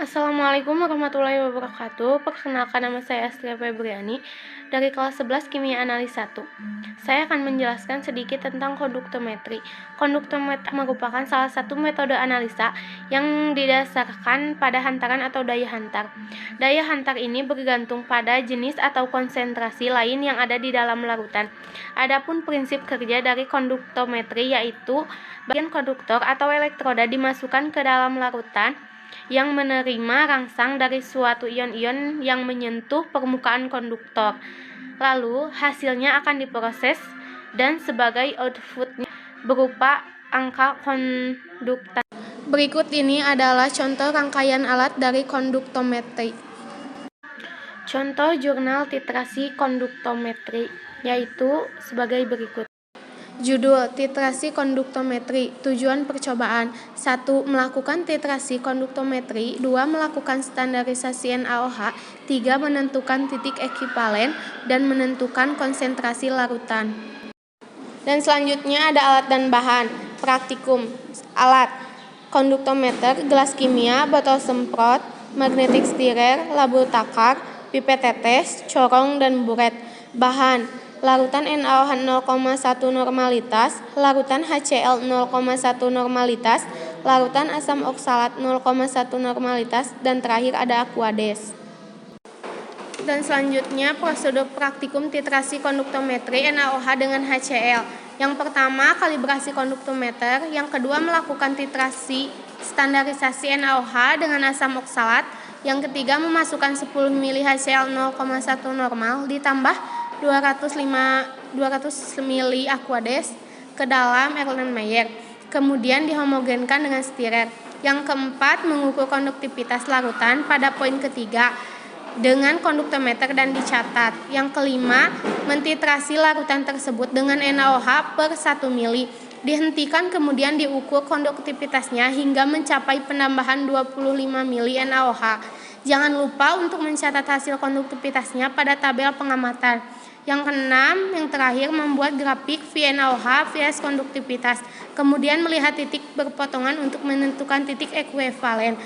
Assalamualaikum warahmatullahi wabarakatuh. Perkenalkan, nama saya Astria Febriani dari kelas 11 Kimia Analis 1. Saya akan menjelaskan sedikit tentang konduktometri. Konduktometri merupakan salah satu metode analisa yang didasarkan pada hantaran atau daya hantar. Daya hantar ini bergantung pada jenis atau konsentrasi lain yang ada di dalam larutan. Adapun prinsip kerja dari konduktometri yaitu bagian konduktor atau elektroda dimasukkan ke dalam larutan yang menerima rangsang dari suatu ion-ion yang menyentuh permukaan konduktor. Lalu hasilnya akan diproses dan sebagai outputnya berupa angka konduktan. Berikut ini adalah contoh rangkaian alat dari konduktometri. Contoh jurnal titrasi konduktometri yaitu sebagai berikut. Judul: Titrasi konduktometri. Tujuan percobaan: 1. Melakukan titrasi konduktometri. 2. Melakukan standarisasi NaOH. 3. Menentukan titik ekivalen dan menentukan konsentrasi larutan. Dan selanjutnya ada alat dan bahan. Praktikum. Alat: konduktometer, gelas kimia, botol semprot, magnetic stirrer, labu takar, pipet tetes, corong, dan buret. Bahan: larutan NaOH 0,1 normalitas, larutan HCl 0,1 normalitas, larutan asam oksalat 0,1 normalitas, dan terakhir ada aquades. Dan selanjutnya prosedur praktikum titrasi konduktometri NaOH dengan HCl. Yang pertama, kalibrasi konduktometer. Yang kedua, melakukan titrasi standarisasi NaOH dengan asam oksalat. Yang ketiga, memasukkan 10 ml HCl 0,1 normal ditambah 200 ml aquades ke dalam Erlenmeyer. Kemudian dihomogenkan dengan stirer. Yang keempat, mengukur konduktivitas larutan pada poin ketiga dengan konduktometer dan dicatat. Yang kelima, mentitrasi larutan tersebut dengan NaOH per 1 ml. Dihentikan kemudian diukur konduktivitasnya hingga mencapai penambahan 25 ml NaOH. Jangan lupa untuk mencatat hasil konduktivitasnya pada tabel pengamatan. Yang keenam, yang terakhir, membuat grafik VNaOH vs konduktivitas. Kemudian melihat titik berpotongan untuk menentukan titik ekuivalen.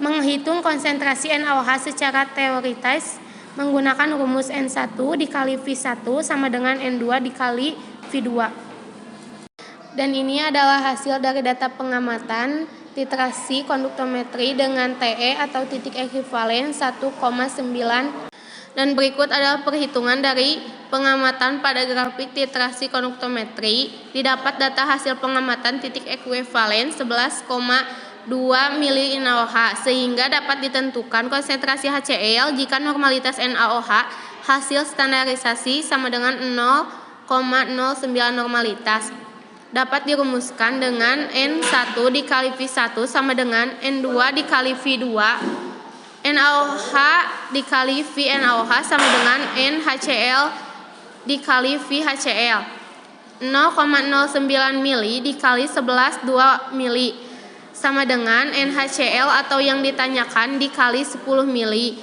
Menghitung konsentrasi NaOH secara teoritis menggunakan rumus N1 dikali V1 sama dengan N2 dikali V2. Dan ini adalah hasil dari data pengamatan titrasi konduktometri dengan TE atau titik ekuivalen 1,9. Dan berikut adalah perhitungan dari pengamatan pada grafik titrasi konduktometri. Didapat data hasil pengamatan titik ekuivalen 11,2 mili NaOH, sehingga dapat ditentukan konsentrasi HCl jika normalitas NaOH hasil standarisasi sama dengan 0,09 normalitas. Dapat dirumuskan dengan N1 dikali V1 sama dengan N2 dikali V2. NaOH dikali VNaOH sama dengan NHCl dikali VHCl. 0,09 mili dikali 11,2 mili sama dengan NHCl atau yang ditanyakan dikali 10 mili.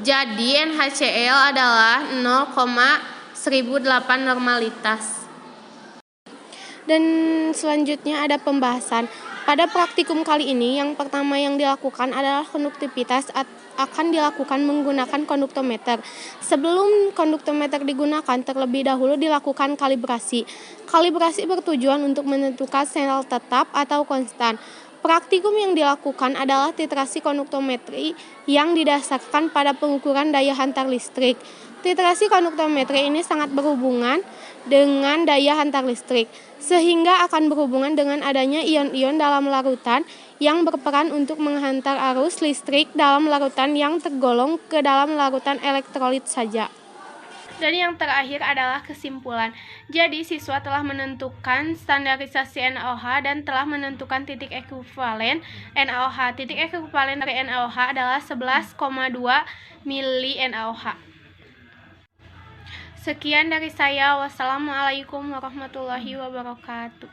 Jadi NHCl adalah 0,1008 normalitas. Dan selanjutnya ada pembahasan. Pada praktikum kali ini, yang pertama yang dilakukan adalah konduktivitas akan dilakukan menggunakan konduktometer. Sebelum konduktometer digunakan, terlebih dahulu dilakukan kalibrasi. Kalibrasi bertujuan untuk menentukan sel tetap atau konstan. Praktikum yang dilakukan adalah titrasi konduktometri yang didasarkan pada pengukuran daya hantar listrik. Titrasi konduktometri ini sangat berhubungan dengan daya hantar listrik, sehingga akan berhubungan dengan adanya ion-ion dalam larutan yang berperan untuk menghantar arus listrik dalam larutan yang tergolong ke dalam larutan elektrolit saja. Dan yang terakhir adalah kesimpulan. Jadi siswa telah menentukan standarisasi NaOH dan telah menentukan titik ekuivalen NaOH. Titik ekuivalen dari NaOH adalah 11,2 mili NaOH. Sekian dari saya. Wassalamualaikum warahmatullahi wabarakatuh.